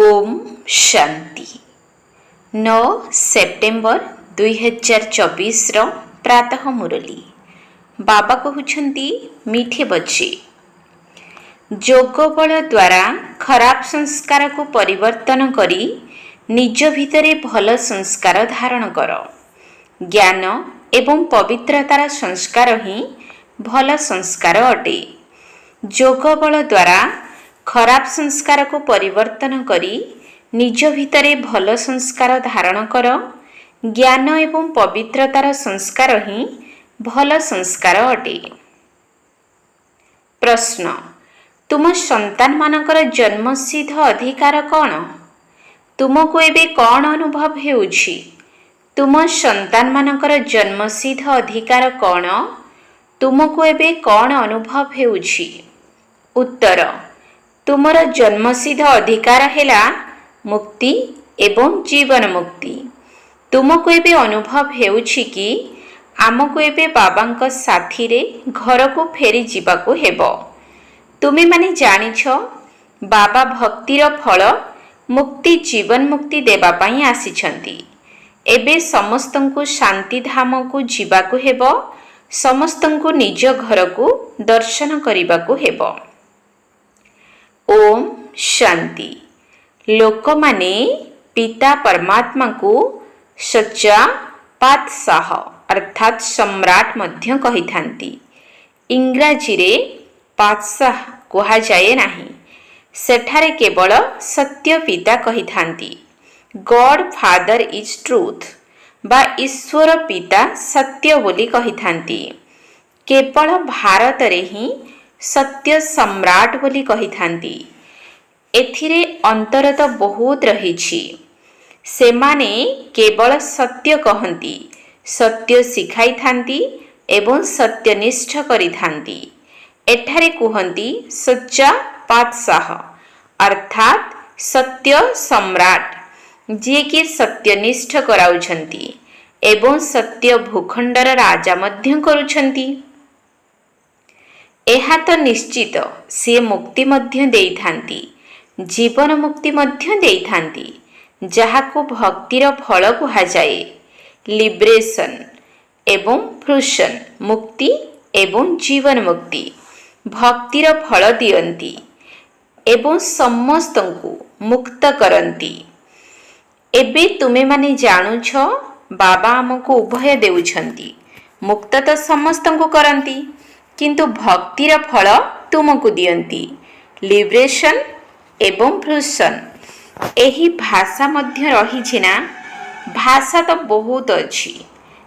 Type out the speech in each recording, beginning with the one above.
Om Shanti 9 September 2024 प्रातः मुरली बाबा कहउछंती मीठे बच्चे जोग बल द्वारा खराब संस्कार को परिवर्तन करी निज भितरे भल संस्कार धारण कर। ज्ञान एवं पवित्रतार संस्कार ही भल संस्कार अटे। जोग बल द्वारा खराब संस्कार को परिवर्तन करी निज भितरे भल संस्कार धारण कर। ज्ञान एवं पवित्रतार संस्कार ही भल संस्कार अटे। प्रश्न, तुम संतान मानकर जन्मसिद्ध अधिकार कौन? तुमको एबे कौन अनुभव हेउछि? तुम संतान मानकर जन्मसिद्ध अधिकार कौन? तुमको एबे कौन अनुभव हेउछि? उत्तर, तुमर जन्मसिद्ध अधिकार हेला मुक्ति एवं जीवन मुक्ति। तुमको एबे अनुभव हेउछि कि आमको एबे बाबांक साथी रे घर को फेरी जीवाको हेबो। तुमे माने जानिछ बाबा भक्तिर फल मुक्ति जीवन मुक्ति देबा पई आसीछंती। एबे समस्तंकु शांति धाम को जीवाको हेबो। समस्तंकु निज घर को दर्शन करिबाको हेबो। ओम शांति। लोक माने पिता परमात्मा को सच्चा पातशाह अर्थात सम्राट मध्य कही थांती। इंग्राजी रे पातशाह कहा जाए नाही। सेठारे केवल सत्य पिता कही थांती। गॉड फादर इज ट्रूथ बा ईश्वर पिता सत्य बोली कही थांती। केवल भारत रे ही सत्य सम्राट बोली कही थांती। एथिरे अंतर तो बहुत रहिछि। सेमाने केवल सत्य कहंती, सत्य सिखाई थांती एवं सत्यनिष्ठ करी थांती। एठारे कुहंती सच्चा पातशाह अर्थात सत्य सम्राट जे कि सत्यनिष्ठ कराउछंती एवं सत्य भूखंडर राजा मध्य करूछंती। एहा तो निश्चित सी मुक्ति मध्य देई थांती, जीवन मुक्ति मध्य देई थांती, जहाको भक्तिर फल कुहा जाए। लिब्रेशन एवं फ्रूशन मुक्ति एवं जीवन मुक्ति भक्तिर फल दियंती एवं समस्तंकु मुक्त करंती। एबे तुमे माने जानुछ बाबा आमको उभय देउछंती। मुक्त तो समस्तंकु करंती किंतु भक्तिर फल तुमको दियंती। लिब्रेशन एवं फ्रूशन एही भाषा मध्य रही ना। भाषा तो बहुत अच्छी।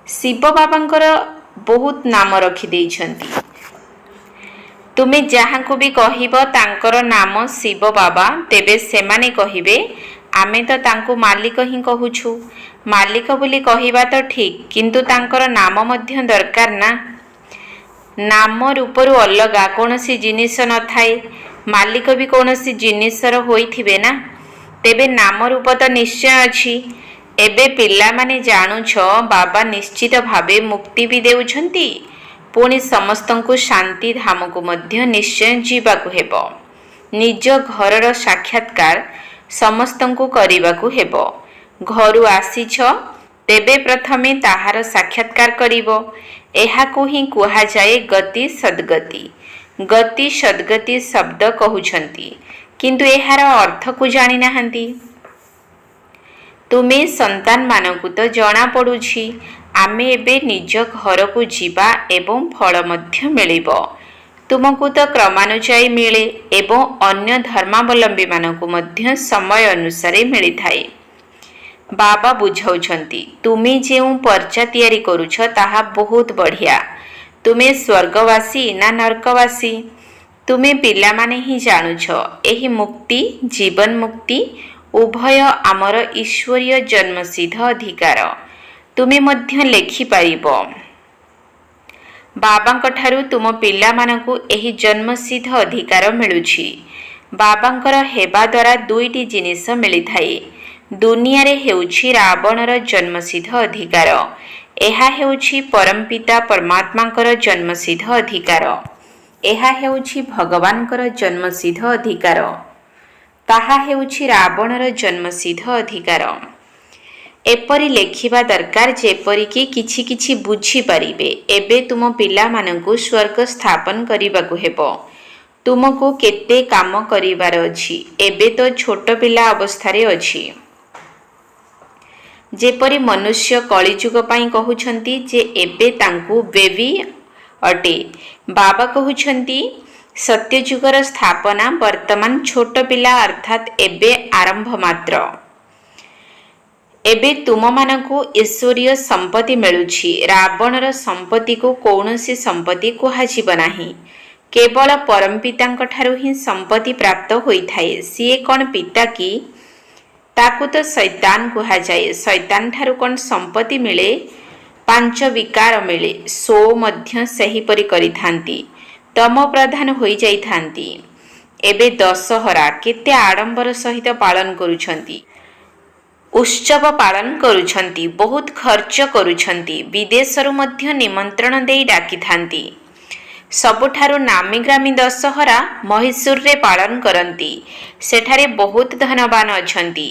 शिव बाबांकर बहुत नाम रखी देइछंती। तुमे जहाँ को भी कहिबो तांकर नाम शिव बाबा तेबे सेमाने कहिबे आमे तो तांको मालिक ही कहूछु। मालिक बोली कहिबा तो ठीक किंतु तांकर नाम मध्य दरकार ना। नाम रूपरु अलगा कौनसी जिनिस न थाए। मालिक भी कौनसी जिनिसर होइथिबे ना। तेबे नाम रूप तो निश्चय अछि। एबे पिला माने जानुछ बाबा निश्चित भावे मुक्ति भी देउछंती पुणी समस्तंकु शांति धाम को मध्य निश्चय जीवाकु हेबो। निज घरर साक्षात्कार समस्तंकु करिबाकु हेबो। घरु आसीछ तेबे प्रथमे ताहार साक्षात्कार करिबो। एहाकु ही कुहा जाए गति सद्गति। गति सद्गति शब्द कहउछंती किंतु एहार अर्थ को जानि नाहंती। तुमे संतान मानकु तो जणा पडुछि आमे एबे निज घर को जीवा एवं फल मध्य मिलिबो। तुमको तो क्रमानुसायी मिले एवं अन्य धर्मावलंबी मानकु मध्य समय अनुसारे मिली थाए। बाबा बुझाउछंती तुमे जेउ पर्चा तैयारी करूछ ताहा बहुत बढ़िया। तुमे स्वर्गवासी ना नरकवासी तुमे पिला माने ही जानुछ। एही मुक्ति जीवन मुक्ति उभय आमर ईश्वरीय जन्मसिद्ध अधिकार। तुमे मध्य लेखि पारिबो। बाबांक ठारू तुम पिला मानकु एही जन्मसिद्ध अधिकार मिलुछि। बाबांकर हेबा द्वारा दुईटी जिनिस मिली थाए। दुनिया रे हेउछि रावणर जन्मसिद्ध अधिकार। एहा हेउछि परमपिता परमात्मांकर जन्मसिद्ध अधिकार। एहा हेउछि भगवानकर जन्मसिद्ध अधिकार। ତାହା ହେଉଛି ରାବଣର ଜନ୍ମସିଦ୍ଧ ଅଧିକାର। ଏପରି ଲେଖିବା ଦରକାର ଯେପରିକି କିଛି କିଛି ବୁଝିପାରିବେ। ଏବେ ତୁମ ପିଲାମାନଙ୍କୁ ସ୍ୱର୍ଗ ସ୍ଥାପନ କରିବାକୁ ହେବ। ତୁମକୁ କେତେ କାମ କରିବାର ଅଛି। ଏବେ ତ ଛୋଟ ପିଲା ଅବସ୍ଥାରେ ଅଛି। ଯେପରି ମନୁଷ୍ୟ କଳିଯୁଗ ପାଇଁ କହୁଛନ୍ତି ଯେ ଏବେ ତାଙ୍କୁ ବେବି ଅଟେ। ବାବା କହୁଛନ୍ତି ସତ୍ୟଯୁଗର ସ୍ଥାପନା ବର୍ତ୍ତମାନ ଛୋଟ ପିଲା ଅର୍ଥାତ୍ ଏବେ ଆରମ୍ଭ ମାତ୍ର। ଏବେ ତୁମମାନଙ୍କୁ ଈଶ୍ୱରୀୟ ସମ୍ପତ୍ତି ମିଳୁଛି। ରାବଣର ସମ୍ପତ୍ତିକୁ କୌଣସି ସମ୍ପତ୍ତି କୁହାଯିବ ନାହିଁ। କେବଳ ପରମପିତାଙ୍କ ଠାରୁ ହିଁ ସମ୍ପତ୍ତି ପ୍ରାପ୍ତ ହୋଇଥାଏ। ସିଏ କ'ଣ ପିତା କି? ତାକୁ ତ ଶୈତାନ କୁହାଯାଏ। ଶୈତାନ ଠାରୁ କ'ଣ ସମ୍ପତ୍ତି ମିଳେ? ପାଞ୍ଚ ବିକାର ମିଳେ। ସୋ ମଧ୍ୟ ସେହିପରି କରିଥାନ୍ତି। ତମ ପ୍ରଧାନ ହୋଇଯାଇଥାନ୍ତି। ଏବେ ଦଶହରା କେତେ ଆଡ଼ମ୍ବର ସହିତ ପାଳନ କରୁଛନ୍ତି। ଉତ୍ସବ ପାଳନ କରୁଛନ୍ତି। ବହୁତ ଖର୍ଚ୍ଚ କରୁଛନ୍ତି। ବିଦେଶରୁ ମଧ୍ୟ ନିମନ୍ତ୍ରଣ ଦେଇ ଡାକିଥାନ୍ତି। ସବୁଠାରୁ ନାମୀଗ୍ରାମୀ ଦଶହରା ମହୀଶୂରରେ ପାଳନ କରନ୍ତି। ସେଠାରେ ବହୁତ ଧନବାନ ଅଛନ୍ତି।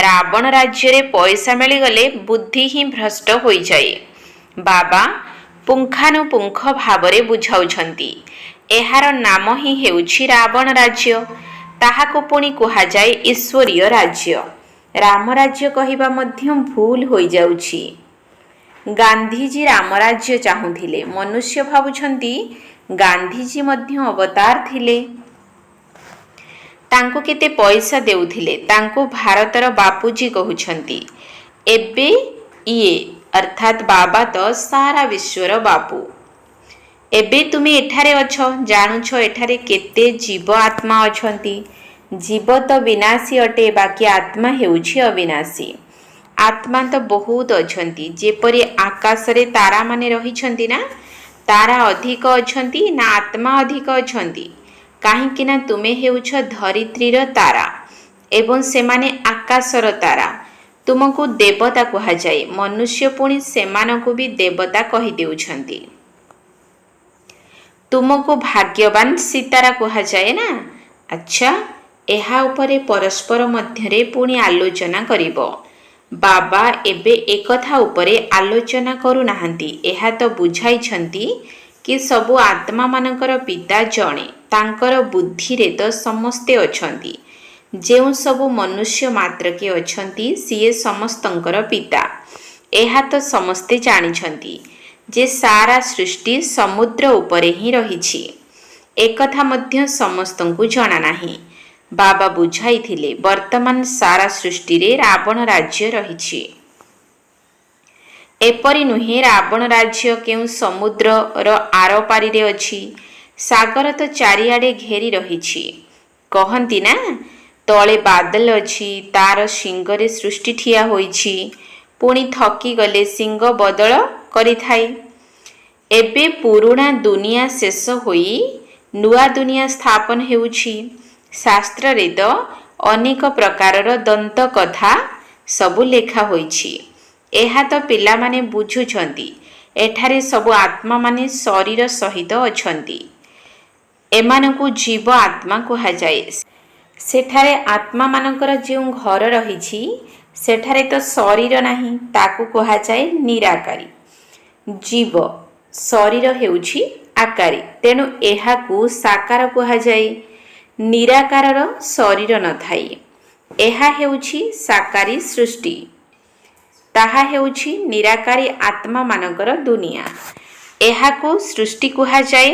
ରାବଣ ରାଜ୍ୟରେ ପଇସା ମିଳିଗଲେ ବୁଦ୍ଧି ହିଁ ଭ୍ରଷ୍ଟ ହୋଇଯାଏ। ବାବା ପୁଙ୍ଖାନୁପୁଙ୍ଖ ଭାବରେ ବୁଝାଉଛନ୍ତି। ଏହାର ନାମ ହିଁ ହେଉଛି ରାବଣ ରାଜ୍ୟ। ତାହାକୁ ପୁଣି କୁହାଯାଏ ଈଶ୍ୱରୀୟ ରାଜ୍ୟ। ରାମରାଜ୍ୟ କହିବା ମଧ୍ୟ ଭୁଲ ହୋଇଯାଉଛି। ଗାନ୍ଧୀଜୀ ରାମରାଜ୍ୟ ଚାହୁଁଥିଲେ। ମନୁଷ୍ୟ ଭାବୁଛନ୍ତି ଗାନ୍ଧୀଜୀ ମଧ୍ୟ ଅବତାର ଥିଲେ। ତାଙ୍କୁ କେତେ ପଇସା ଦେଉଥିଲେ। ତାଙ୍କୁ ଭାରତର ବାପୁଜୀ କହୁଛନ୍ତି। ଏବେ ଇଏ ଅର୍ଥାତ୍ ବାବା ତ ସାରା ବିଶ୍ୱର ବାପୁ। ଏବେ ତୁମେ ଏଠାରେ ଅଛ। ଜାଣୁଛ ଏଠାରେ କେତେ ଜୀବ ଆତ୍ମା ଅଛନ୍ତି। ଜୀବ ତ ବିନାଶୀ ଅଟେ, ବାକି ଆତ୍ମା ହେଉଛି ଅବିନାଶୀ। ଆତ୍ମା ତ ବହୁତ ଅଛନ୍ତି। ଯେପରି ଆକାଶରେ ତାରାମାନେ ରହିଛନ୍ତି ନା, ତାରା ଅଧିକ ଅଛନ୍ତି ନା ଆତ୍ମା ଅଧିକ ଅଛନ୍ତି? କାହିଁକି ନା ତୁମେ ହେଉଛ ଧରିତ୍ରୀର ତାରା ଏବଂ ସେମାନେ ଆକାଶର ତାରା। ତୁମକୁ ଦେବତା କୁହାଯାଏ। ମନୁଷ୍ୟ ପୁଣି ସେମାନଙ୍କୁ ବି ଦେବତା କହିଦେଉଛନ୍ତି। ତୁମକୁ ଭାଗ୍ୟବାନ ସିତାରା କୁହାଯାଏ ନା। ଆଚ୍ଛା, ଏହା ଉପରେ ପରସ୍ପର ମଧ୍ୟରେ ପୁଣି ଆଲୋଚନା କରିବ। ବାବା ଏବେ ଏକଥା ଉପରେ ଆଲୋଚନା କରୁନାହାନ୍ତି। ଏହା ତ ବୁଝାଇଛନ୍ତି କି ସବୁ ଆତ୍ମାମାନଙ୍କର ପିତା ଜଣେ। ତାଙ୍କର ବୁଦ୍ଧିରେ ତ ସମସ୍ତେ ଅଛନ୍ତି। ଯେଉଁ ସବୁ ମନୁଷ୍ୟ ମାତ୍ରକେ ଅଛନ୍ତି ସିଏ ସମସ୍ତଙ୍କର ପିତା। ଏହା ତ ସମସ୍ତେ ଜାଣିଛନ୍ତି ଯେ ସାରା ସୃଷ୍ଟି ସମୁଦ୍ର ଉପରେ ହିଁ ରହିଛି। ଏକଥା ମଧ୍ୟ ସମସ୍ତଙ୍କୁ ଜଣା ନାହିଁ। ବାବା ବୁଝାଇଥିଲେ ବର୍ତ୍ତମାନ ସାରା ସୃଷ୍ଟିରେ ରାବଣ ରାଜ୍ୟ ରହିଛି। ଏପରି ନୁହେଁ ରାବଣ ରାଜ୍ୟ କେଉଁ ସମୁଦ୍ରର ଆରପାରିରେ ଅଛି। ସାଗର ତ ଚାରିଆଡ଼େ ଘେରି ରହିଛି। କହନ୍ତି ନା ତଳେ ବାଦଲ ଅଛି, ତାର ଶିଙ୍ଗରେ ସୃଷ୍ଟି ଠିଆ ହୋଇଛି। ପୁଣି ଥକିଗଲେ ଶିଙ୍ଗ ବଦଳ କରିଥାଏ। ଏବେ ପୁରୁଣା ଦୁନିଆ ଶେଷ ହୋଇ ନୂଆ ଦୁନିଆ ସ୍ଥାପନ ହେଉଛି। ଶାସ୍ତ୍ରରେ ତ ଅନେକ ପ୍ରକାରର ଦନ୍ତକଥା ସବୁ ଲେଖା ହୋଇଛି। ଏହା ତ ପିଲାମାନେ ବୁଝୁଛନ୍ତି। ଏଠାରେ ସବୁ ଆତ୍ମାମାନେ ଶରୀର ସହିତ ଅଛନ୍ତି। ଏମାନଙ୍କୁ ଜୀବ ଆତ୍ମା କୁହାଯାଏ। ସେଠାରେ ଆତ୍ମାମାନଙ୍କର ଯେଉଁ ଘର ରହିଛି ସେଠାରେ ତ ଶରୀର ନାହିଁ। ତାକୁ କୁହାଯାଏ ନିରାକାରୀ। ଜୀବ ଶରୀର ହେଉଛି ଆକାରୀ, ତେଣୁ ଏହାକୁ ସାକାର କୁହାଯାଏ। ନିରାକାରର ଶରୀର ନଥାଏ। ଏହା ହେଉଛି ସାକାରୀ ସୃଷ୍ଟି। ତାହା ହେଉଛି ନିରାକାରୀ ଆତ୍ମାମାନଙ୍କର ଦୁନିଆ। ଏହାକୁ ସୃଷ୍ଟି କୁହାଯାଏ।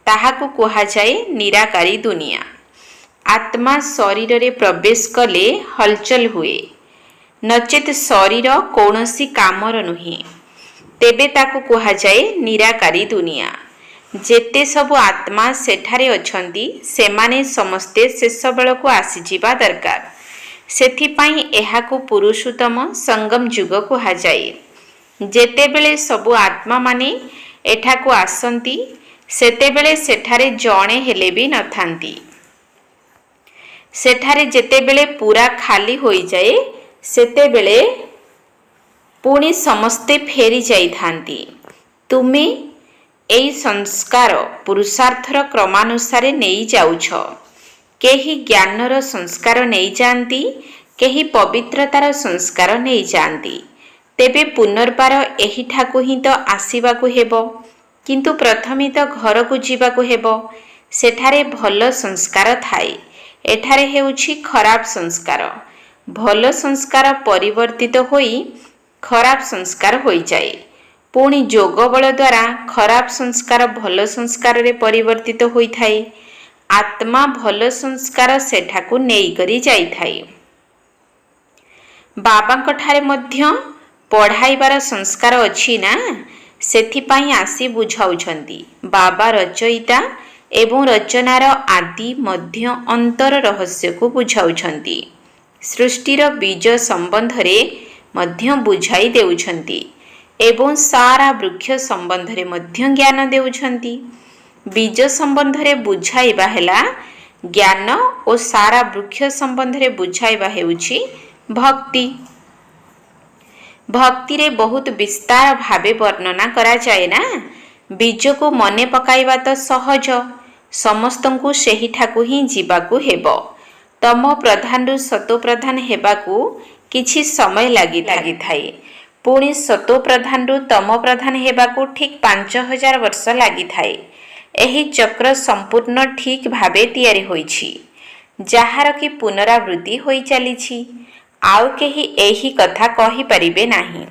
ତାହାକୁ କୁହାଯାଏ ନିରାକାରୀ ଦୁନିଆ। ଆତ୍ମା ଶରୀରରେ ପ୍ରବେଶ କଲେ ହଲଚଲ ହୁଏ। ନଚେତ୍ ଶରୀର କୌଣସି କାମର ନୁହେଁ। ତେବେ ତାକୁ କୁହାଯାଏ ନିରାକାରୀ ଦୁନିଆ। ଯେତେ ସବୁ ଆତ୍ମା ସେଠାରେ ଅଛନ୍ତି ସେମାନେ ସମସ୍ତେ ଶେଷ ବେଳକୁ ଆସିଯିବା ଦରକାର। ସେଥିପାଇଁ ଏହାକୁ ପୁରୁଷୋତ୍ତମ ସଙ୍ଗମ ଯୁଗ କୁହାଯାଏ। ଯେତେବେଳେ ସବୁ ଆତ୍ମାମାନେ ଏଠାକୁ ଆସନ୍ତି ସେତେବେଳେ ସେଠାରେ ଜଣେ ହେଲେ ବି ନଥାନ୍ତି। ସେଠାରେ ଯେତେବେଳେ ପୁରା ଖାଲି ହୋଇଯାଏ ସେତେବେଳେ ପୁଣି ସମସ୍ତେ ଫେରି ଯାଇଥାନ୍ତି। ତୁମେ ଏଇ ସଂସ୍କାର ପୁରୁଷାର୍ଥର କ୍ରମାନୁସାରେ ନେଇ ଯାଉଛ। केही ज्ञानर संस्कार नहीं जाती, केही पवित्रतार संस्कार नहीं जाती। तेबे पुनर्बार एहिठाकु ही तो आसीबाकु हेबो, किंतु प्रथमे तो घर को जीवाकु हेबो। सेठारे भल संस्कार थाए, एठारे हेउछि खराब संस्कार। भल संस्कार परिवर्तित होई खराब संस्कार होई जाए। पुणी जोग बल द्वारा खराब संस्कार भल संस्कार रे परिवर्तित होई थाए। आत्मा भल संस्कार सेठाकु नेई करी जाई थाए। बाबांक ठारे मध्य पढ़ाइबार संस्कार अछि ना, सेथिपाई आसी बुझाउछंती। बाबा रचयिता एवं रचनार आदि मध्य अंतर रहस्य को बुझाउछंती। सृष्टिर बीज संबंधरे मध्य बुझाई देउछंती एवं सारा वृक्ष संबंधरे मध्य ज्ञान देउछंती। बीज संबंधरे बुझाइबा हेला ज्ञान और सारा वृक्ष संबंधरे बुझाइबा हेउछि भक्ति। भक्ति रे बहुत विस्तार भावे वर्णना करा जाए ना। बीज को मने पकाइबा तो सहज, समस्तंकु सेही ठाकु ही जीवाकु हेबो। तम प्रधान रु सतो प्रधान हेबाकु किछि समय लागि थाए। पुणी सतो प्रधान रु तम प्रधान हेबाकु ठीक 5000 वर्ष लागि थाए। एही चक्र संपूर्ण ठीक भावे तैयारी होईछि, जहार कि पुनरावृत्ति होई चलीछि। आउ केही एही कथा कहि परिबे नाही।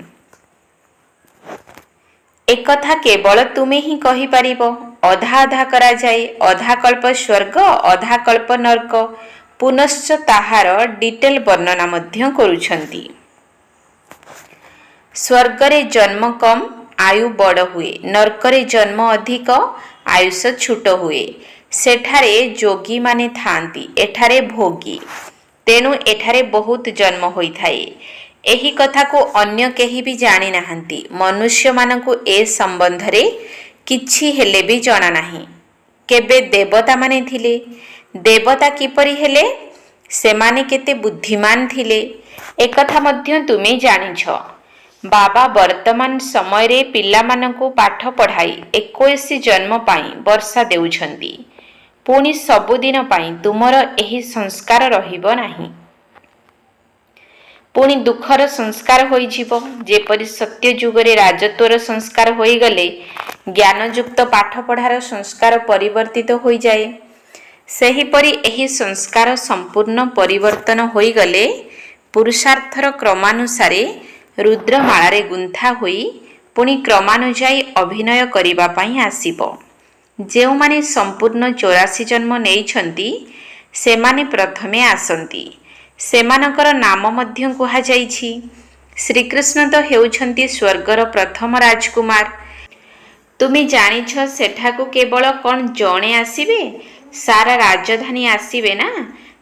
एक कथा केवल तुमे ही कहि परिबो। अधा अधा करा जाए, अधा कल्प स्वर्ग अधा कल्प नर्क। पुनश्च ताहार डिटेल वर्णना मध्य करुछंती। स्वर्गरे जन्म कम आयु बड़ हुए, नर्करे जन्म अधिक आयुष छुट हुए। सेठारे जोगी माने थांती, एठारे भोगी। तेणु एठारे बहुत जन्म होई थाए। एही कथा को अन्य केही भी जानी नाहंती। मनुष्य मानकु ए संबंधरे किछि हेले भी जଣା नाही। केबे देवता माने थिले, देवता किपरि हेले, सेमाने केते बुद्धिमान थिले, एक कथा मध्य तुमे जानिछ। बाबा वर्तमान समय रे पिला मानकु पाठ पढ़ाई 21 जन्म पाई वर्षा देउछंती। पुणी सबुदिन पाई तुमर एही संस्कार रहिबो नाही। पुणी दुखर संस्कार होई जीवो। जेपरि सत्य जुगरे राजत्वर संस्कार होई गले ज्ञानयुक्त पाठ पढ़ार संस्कार परिवर्तित होई जाए, सेहीपरि एही संस्कार संपूर्ण परिवर्तन होई गले पुरुषार्थर क्रमानुसारे रुद्रमाଳାରେ गुंथा होई पुणी क्रमानुजाई अभिनय करिबा पाई आसीबो। जेउमाने संपूर्ण 84 जन्म नेइछंती सेमाने प्रथमे आसंती। सेमानकर नाम मध्य कुहा जाइछि। श्रीकृष्ण तो हेउछंती स्वर्गर प्रथम राजकुमार। तुमी जानिछ सेठाकु केवल कोन जणे आसीबे, सारा राजधानी आसीबे ना।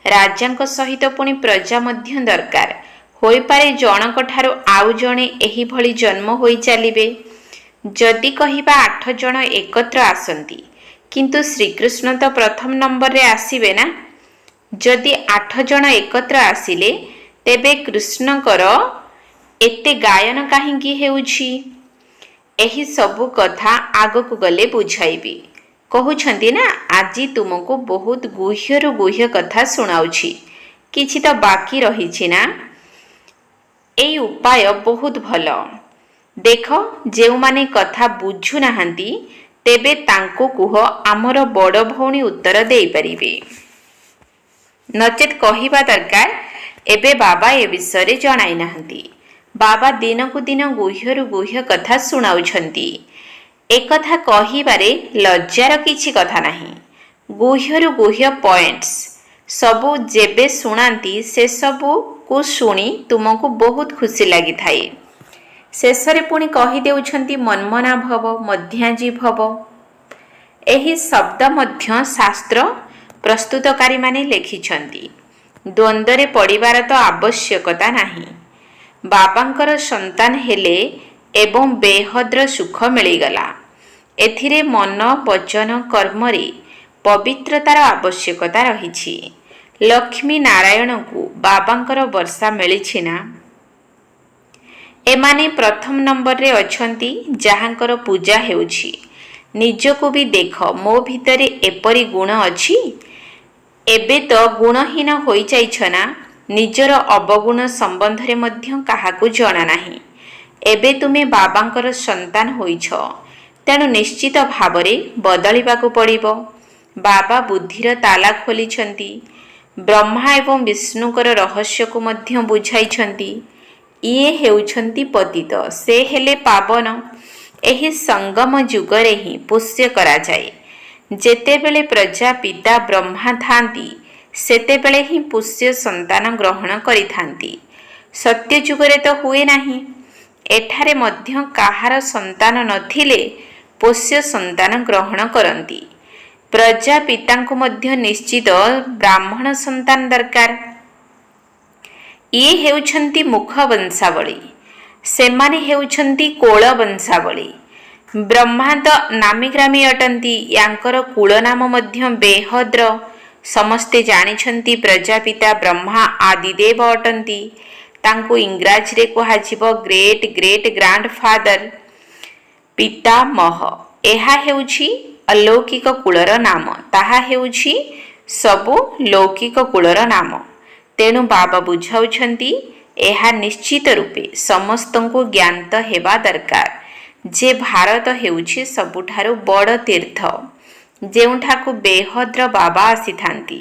राजांक सहित पुणी प्रजा मध्य दरकार होई पारे। जनक ठारो आउ जणे एही भली जन्म होई चलिबे। जदि कहिबा 8 जण एकत्र आसंती, किंतु श्रीकृष्ण तो प्रथम नंबर रे आसीबे ना। जदि 8 जण एकत्र आसिले तेबे कृष्णकर एते गायन काहींकी हेउछि। एही सबु कथा आगकु गले बुझाइबी। कहउछंती ना आजी तुमको बहुत गुह्यरु गुह्य कथा सुनाउछि, किछि तो बाकी रहिछि ना। एई उपाय बहुत भल। देख जेउ माने कथा बुझु नाहंती तेबे तांको कुह आमर बड़ भौणी उत्तर देई परिबे। नचेत कहिबा दरकार एबे बाबा ए विषय रे जणाई नाहंती। बाबा दिन को दिन गुह्यरु गुह्य कथा सुनाउछंती। एक कथा कहिबारे लज्जार किछि कथा नाही। गुह्यरु गुह्य पॉइंट्स सबु जेबे सुनांती से सबु को शुणी तुमको बहुत खुशी लगी थाए। शेषरे पुणी कही देउछंती मनमना भव मध्याजी भव। एही शब्द मध्य शास्त्र प्रस्तुतकारी माने लेखिछंती। द्वंद्वरे पड़िबार तो आवश्यकता नाही। बाबांकर संतान हेले एवं बेहद्र सुख मिलिगला। एथिरे मन वचन कर्मरे पवित्रतार आवश्यकता रहिछि। लक्ष्मी नारायण को बाबांकर वर्षा मिलिछि ना। एमाने प्रथम नंबर रे अछंती जहांकर पूजा हेउछि। निजको भी देख मो भितरे एपरी गुण अछि। ଏବେ ତ ଗୁଣହୀନ ହୋଇଯାଇଛ ନା, ନିଜର ଅବଗୁଣ ସମ୍ବନ୍ଧରେ ମଧ୍ୟ କାହାକୁ ଜଣା ନାହିଁ। ଏବେ ତୁମେ ବାବାଙ୍କର ସନ୍ତାନ ହୋଇଛ, ତେଣୁ ନିଶ୍ଚିତ ଭାବରେ ବଦଳିବାକୁ ପଡ଼ିବ। ବାବା ବୁଦ୍ଧିର ତାଲା ଖୋଲିଛନ୍ତି, ବ୍ରହ୍ମା ଏବଂ ବିଷ୍ଣୁଙ୍କର ରହସ୍ୟକୁ ମଧ୍ୟ ବୁଝାଇଛନ୍ତି। ଇଏ ହେଉଛନ୍ତି ପତିତ, ସେ ହେଲେ ପାବନ। ଏହି ସଙ୍ଗମ ଯୁଗରେ ହିଁ ପୁଷ୍ୟ କରାଯାଏ। ଯେତେବେଳେ ପ୍ରଜାପିତା ବ୍ରହ୍ମା ଥାନ୍ତି, ସେତେବେଳେ ହିଁ ପୁଷ୍ୟ ସନ୍ତାନ ଗ୍ରହଣ କରିଥାନ୍ତି। ସତ୍ୟ ଯୁଗରେ ତ ହୁଏ ନାହିଁ। ଏଠାରେ ମଧ୍ୟ କାହାର ସନ୍ତାନ ନଥିଲେ ପୋଷ୍ୟ ସନ୍ତାନ ଗ୍ରହଣ କରନ୍ତି। ପ୍ରଜାପିତାଙ୍କୁ ମଧ୍ୟ ନିଶ୍ଚିତ ବ୍ରାହ୍ମଣ ସନ୍ତାନ ଦରକାର। ଇଏ ହେଉଛନ୍ତି ମୁଖ ବଂଶାବଳୀ, ସେମାନେ ହେଉଛନ୍ତି କୋଳ ବଂଶାବଳୀ। ବ୍ରହ୍ମା ତ ନାମୀଗ୍ରାମୀ ଅଟନ୍ତି, ୟାଙ୍କର କୁଳ ନାମ ମଧ୍ୟ ବେହଦ୍ର। ସମସ୍ତେ ଜାଣିଛନ୍ତି ପ୍ରଜାପିତା ବ୍ରହ୍ମା ଆଦିଦେବ ଅଟନ୍ତି। ତାଙ୍କୁ ଇଂରାଜୀରେ କୁହାଯିବ ଗ୍ରେଟ୍ ଗ୍ରେଟ୍ ଗ୍ରାଣ୍ଡ ଫାଦର, ପିତାମହ। ଏହା ହେଉଛି ଅଲୌକିକ କୁଳର ନାମ, ତାହା ହେଉଛି ସବୁ ଲୌକିକ କୁଳର ନାମ। ତେଣୁ ବାବା ବୁଝାଉଛନ୍ତି, ଏହା ନିଶ୍ଚିତ ରୂପେ ସମସ୍ତଙ୍କୁ ଜ୍ଞାତ ହେବା ଦରକାର ଯେ ଭାରତ ହେଉଛି ସବୁଠାରୁ ବଡ଼ ତୀର୍ଥ, ଯେଉଁଠାକୁ ବେହଦ୍ର ବାବା ଆସିଥାନ୍ତି।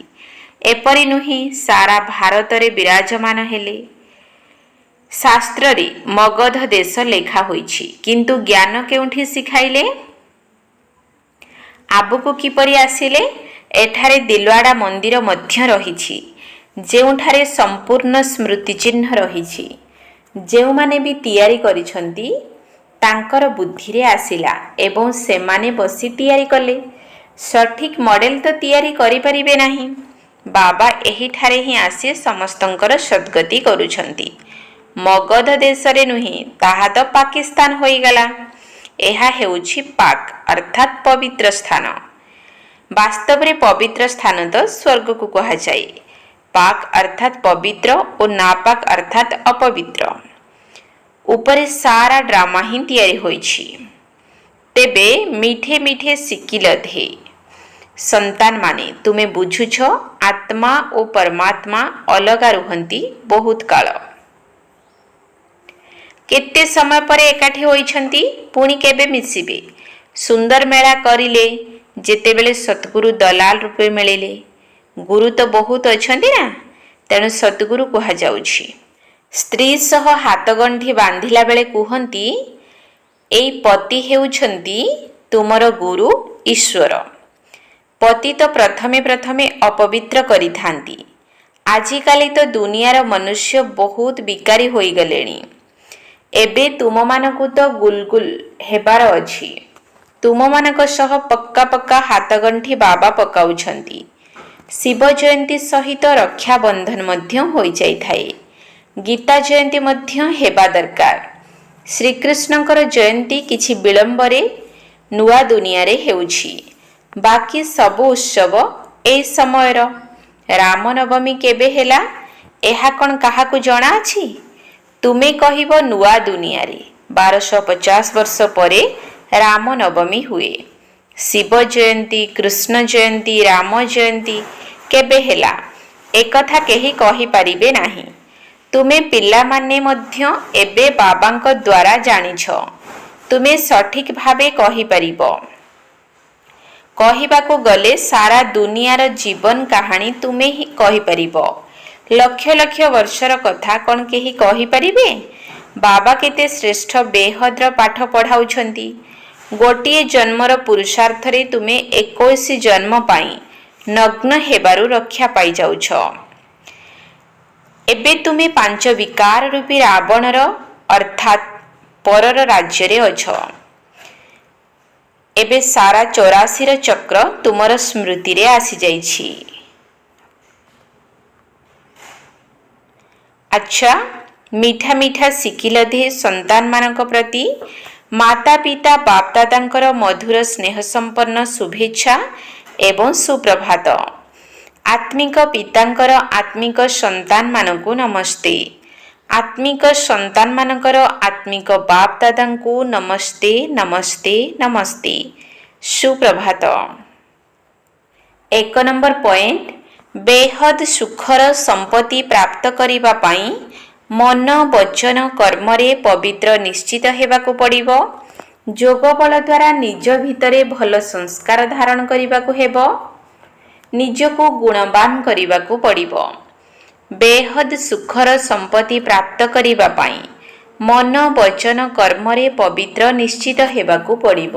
ଏପରି ନୁହେଁ ସାରା ଭାରତରେ ବିରାଜମାନ ହେଲେ। ଶାସ୍ତ୍ରରେ ମଗଧ ଦେଶ ଲେଖା ହୋଇଛି, କିନ୍ତୁ ଜ୍ଞାନ କେଉଁଠି ଶିଖାଇଲେ? ଆଗକୁ କିପରି ଆସିଲେ? ଏଠାରେ ଦିଲୱାଡ଼ା ମନ୍ଦିର ମଧ୍ୟ ରହିଛି, ଯେଉଁଠାରେ ସମ୍ପୂର୍ଣ୍ଣ ସ୍ମୃତିଚିହ୍ନ ରହିଛି। ଯେଉଁମାନେ ବି ତିଆରି କରିଛନ୍ତି, ତାଙ୍କର ବୁଦ୍ଧିରେ ଆସିଲା ଏବଂ ସେମାନେ ବସି ତିଆରି କଲେ। ସଠିକ୍ ମଡେଲ ତ ତିଆରି କରିପାରିବେ ନାହିଁ। ବାବା ଏହିଠାରେ ହିଁ ଆସି ସମସ୍ତଙ୍କର ସଦ୍ଗତି କରୁଛନ୍ତି। ମଗଧ ଦେଶରେ ନୁହେଁ, ତାହା ତ ପାକିସ୍ତାନ ହୋଇଗଲା। ଏହା ହେଉଛି ପାକ୍ ଅର୍ଥାତ୍ ପବିତ୍ର ସ୍ଥାନ। ବାସ୍ତବରେ ପବିତ୍ର ସ୍ଥାନ ତ ସ୍ୱର୍ଗକୁ କୁହାଯାଏ। ପାକ୍ ଅର୍ଥାତ୍ ପବିତ୍ର ଓ ନାପାକ୍ ଅର୍ଥାତ୍ ଅପବିତ୍ର। ଉପରେ ସାରା ଡ୍ରାମା ହିଁ ତିଆରି ହୋଇଛି। ତେବେ ମିଠେ ମିଠେ ଶିକିଲଧେ ସନ୍ତାନମାନେ, ତୁମେ ବୁଝୁଛ ଆତ୍ମା ଓ ପରମାତ୍ମା ଅଲଗା ରୁହନ୍ତି ବହୁତ କାଳ। କେତେ ସମୟ ପରେ ଏକାଠି ହୋଇଛନ୍ତି, ପୁଣି କେବେ ମିଶିବେ? ସୁନ୍ଦର ମେଳା କରିଲେ, ଯେତେବେଳେ ସଦ୍ଗୁରୁ ଦଲାଲ ରୂପେ ମିଳିଲେ। ଗୁରୁ ତ ବହୁତ ଅଛନ୍ତି ନା, ତେଣୁ ସଦ୍ଗୁରୁ କୁହାଯାଉଛି। ସ୍ତ୍ରୀ ସହ ହାତଗଣ୍ଠି ବାନ୍ଧିଲା ବେଳେ କୁହନ୍ତି, ଏଇ ପତି ହେଉଛନ୍ତି ତୁମର ଗୁରୁ ଈଶ୍ୱର। ପତି ତ ପ୍ରଥମେ ପ୍ରଥମେ ଅପବିତ୍ର କରିଥାନ୍ତି। ଆଜିକାଲି ତ ଦୁନିଆର ମନୁଷ୍ୟ ବହୁତ ବିକାରୀ ହୋଇଗଲେଣି। ଏବେ ତୁମମାନଙ୍କୁ ତ ଗୁଲଗୁଲ ହେବାର ଅଛି। ତୁମମାନଙ୍କ ସହ ପକ୍କା ପକ୍କା ହାତଗଣ୍ଠି ବାବା ପକାଉଛନ୍ତି। ଶିବ ଜୟନ୍ତୀ ସହିତ ରକ୍ଷାବନ୍ଧନ ମଧ୍ୟ ହୋଇଯାଇଥାଏ। ଗୀତା ଜୟନ୍ତୀ ମଧ୍ୟ ହେବା ଦରକାର। ଶ୍ରୀକୃଷ୍ଣଙ୍କର ଜୟନ୍ତୀ କିଛି ବିଳମ୍ବରେ ନୂଆ ଦୁନିଆରେ ହେଉଛି। ବାକି ସବୁ ଉତ୍ସବ ଏହି ସମୟର। ରାମନବମୀ କେବେ ହେଲା, ଏହା କ'ଣ କାହାକୁ ଜଣାଅଛି? ତୁମେ କହିବ ନୂଆ ଦୁନିଆରେ 1250 ବର୍ଷ ପରେ ରାମନବମୀ ହୁଏ। ଶିବ ଜୟନ୍ତୀ, କୃଷ୍ଣ ଜୟନ୍ତୀ, ରାମ ଜୟନ୍ତୀ କେବେ ହେଲା, ଏକଥା କେହି କହିପାରିବେ ନାହିଁ। ତୁମେ ପିଲାମାନେ ମଧ୍ୟ ଏବେ ବାବାଙ୍କ ଦ୍ୱାରା ଜାଣିଛ। ତୁମେ ସଠିକ୍ ଭାବେ କହିପାରିବ। କହିବାକୁ ଗଲେ ସାରା ଦୁନିଆର ଜୀବନ କାହାଣୀ ତୁମେ ହିଁ କହିପାରିବ। ଲକ୍ଷ ଲକ୍ଷ ବର୍ଷର କଥା କ'ଣ କେହି କହିପାରିବେ? ବାବା କେତେ ଶ୍ରେଷ୍ଠ ବେହଦ୍ର ପାଠ ପଢ଼ାଉଛନ୍ତି। ଗୋଟିଏ ଜନ୍ମର ପୁରୁଷାର୍ଥରେ ତୁମେ 21 ଜନ୍ମ ପାଇଁ ନଗ୍ନ ହେବାରୁ ରକ୍ଷା ପାଇଯାଉଛ। ଏବେ ତୁମେ 5 ବିକାର ରୂପୀ ରାବଣର ଅର୍ଥାତ୍ ପରର ରାଜ୍ୟରେ ଅଛ। ଏବେ ସାରା 84ର ଚକ୍ର ତୁମର ସ୍ମୃତିରେ ଆସିଯାଇଛି। ଆଚ୍ଛା, ମିଠା ମିଠା ଶିକିଲଧେ ସନ୍ତାନମାନଙ୍କ ପ୍ରତି ମାତା ପିତା ବାପଦାଦାଙ୍କର ମଧୁର ସ୍ନେହ ସମ୍ପନ୍ନ ଶୁଭେଚ୍ଛା ଏବଂ ସୁପ୍ରଭାତ। ଆତ୍ମିକ ପିତାଙ୍କର ଆତ୍ମିକ ସନ୍ତାନମାନଙ୍କୁ ନମସ୍ତେ। ଆତ୍ମିକ ସନ୍ତାନମାନଙ୍କର ଆତ୍ମିକ ବାପଦାଦାଙ୍କୁ ନମସ୍ତେ ନମସ୍ତେ ନମସ୍ତେ। ସୁପ୍ରଭାତ। 1 ନମ୍ବର ପଏଣ୍ଟ, ବେହଦ ସୁଖର ସମ୍ପତ୍ତି ପ୍ରାପ୍ତ କରିବା ପାଇଁ ମନ ବଚନ କର୍ମରେ ପବିତ୍ର ନିଶ୍ଚିତ ହେବାକୁ ପଡ଼ିବ। ଯୋଗ ବଳ ଦ୍ୱାରା ନିଜ ଭିତରେ ଭଲ ସଂସ୍କାର ଧାରଣ କରିବାକୁ ହେବ। ନିଜକୁ ଗୁଣବାନ କରିବାକୁ ପଡ଼ିବ। ବେହଦ ସୁଖର ସମ୍ପତ୍ତି ପ୍ରାପ୍ତ କରିବା ପାଇଁ ମନ ବଚନ କର୍ମରେ ପବିତ୍ର ନିଶ୍ଚିତ ହେବାକୁ ପଡ଼ିବ।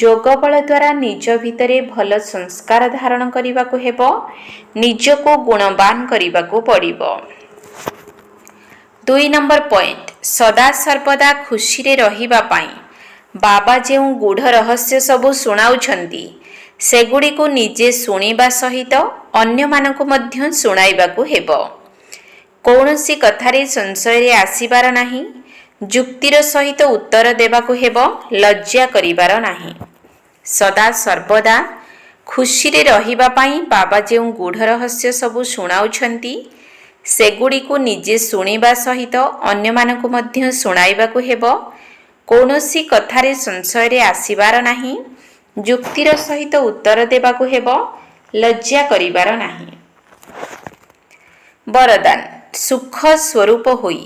ଯୋଗ ବଳ ଦ୍ୱାରା ନିଜ ଭିତରେ ଭଲ ସଂସ୍କାର ଧାରଣ କରିବାକୁ ହେବ। ନିଜକୁ ଗୁଣବାନ କରିବାକୁ ପଡ଼ିବ। 2 ନମ୍ବର ପଏଣ୍ଟ, ସଦାସର୍ବଦା ଖୁସିରେ ରହିବା ପାଇଁ ବାବା ଯେଉଁ ଗୂଢ଼ ରହସ୍ୟ ସବୁ ଶୁଣାଉଛନ୍ତି ସେଗୁଡ଼ିକୁ ନିଜେ ଶୁଣିବା ସହିତ ଅନ୍ୟମାନଙ୍କୁ ମଧ୍ୟ ଶୁଣାଇବାକୁ ହେବ। କୌଣସି କଥାରେ ସଂଶୟରେ ଆସିବାର ନାହିଁ। ଯୁକ୍ତିର ସହିତ ଉତ୍ତର ଦେବାକୁ ହେବ, ଲଜ୍ଜା କରିବାର ନାହିଁ। ସଦାସର୍ବଦା ଖୁସିରେ ରହିବା ପାଇଁ ବାବା ଯେଉଁ ଗୂଢ଼ ରହସ୍ୟ ସବୁ ଶୁଣାଉଛନ୍ତି ସେଗୁଡ଼ିକୁ ନିଜେ ଶୁଣିବା ସହିତ ଅନ୍ୟମାନଙ୍କୁ ମଧ୍ୟ ଶୁଣାଇବାକୁ ହେବ। କୌଣସି କଥାରେ ସଂଶୟରେ ଆସିବାର ନାହିଁ। ଯୁକ୍ତିର ସହିତ ଉତ୍ତର ଦେବାକୁ ହେବ, ଲଜ୍ଜା କରିବାର ନାହିଁ। ବରଦାନ, ସୁଖ ସ୍ୱରୂପ ହୋଇ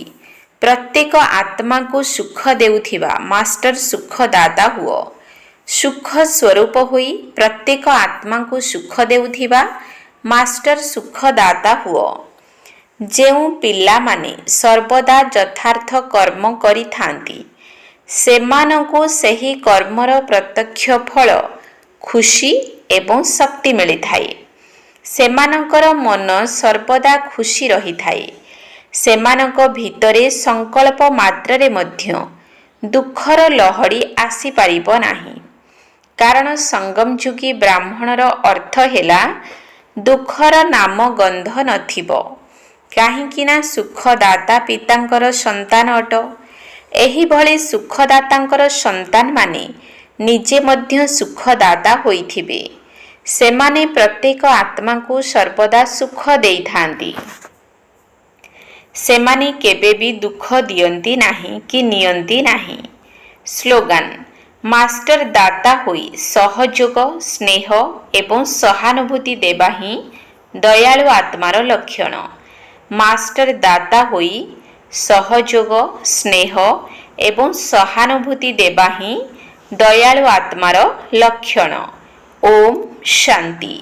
ପ୍ରତ୍ୟେକ ଆତ୍ମାକୁ ସୁଖ ଦେଉଥିବା ମାଷ୍ଟର ସୁଖଦାତା ହୁଅ। ସୁଖ ସ୍ୱରୂପ ହୋଇ ପ୍ରତ୍ୟେକ ଆତ୍ମାକୁ ସୁଖ ଦେଉଥିବା ମାଷ୍ଟର ସୁଖଦାତା ହୁଅ। ଯେଉଁ ପିଲାମାନେ ସର୍ବଦା ଯଥାର୍ଥ କର୍ମ କରିଥାନ୍ତି ସେମାନଙ୍କୁ ସେହି କର୍ମର ପ୍ରତ୍ୟକ୍ଷ ଫଳ ଖୁସି ଏବଂ ଶକ୍ତି ମିଳିଥାଏ। ସେମାନଙ୍କର ମନ ସର୍ବଦା ଖୁସି ରହିଥାଏ। ସେମାନଙ୍କ ଭିତରେ ସଂକଳ୍ପ ମାତ୍ରରେ ମଧ୍ୟ ଦୁଃଖର ଲହଡ଼ି ଆସିପାରିବ ନାହିଁ। କାରଣ ସଙ୍ଗମ ଯୁଗୀ ବ୍ରାହ୍ମଣର ଅର୍ଥ ହେଲା ଦୁଃଖର ନାମ ଗନ୍ଧ ନଥିବ। କାହିଁକିନା ସୁଖଦାତା ପିତାଙ୍କର ସନ୍ତାନ ଅଟ। ଏହିଭଳି ସୁଖଦାତାଙ୍କର ସନ୍ତାନମାନେ ନିଜେ ମଧ୍ୟ ସୁଖଦାତା ହୋଇଥିବେ। ସେମାନେ ପ୍ରତ୍ୟେକ ଆତ୍ମାକୁ ସର୍ବଦା ସୁଖ ଦେଇଥାନ୍ତି। ସେମାନେ କେବେ ବି ଦୁଃଖ ଦିଅନ୍ତି ନାହିଁ କି ନିଅନ୍ତି ନାହିଁ। ସ୍ଲୋଗାନ, ମାଷ୍ଟର ଦାତା ହୋଇ ସହଯୋଗ, ସ୍ନେହ ଏବଂ ସହାନୁଭୂତି ଦେବା ହିଁ ଦୟାଳୁ ଆତ୍ମାର ଲକ୍ଷଣ। ମାଷ୍ଟର ଦାତା ହୋଇ ସହଯୋଗ, ସ୍ନେହ ଏବଂ ସହାନୁଭୂତି ଦେବା ହିଁ ଦୟାଳୁ ଆତ୍ମାର ଲକ୍ଷଣ। ଓମ୍ ଶାନ୍ତି।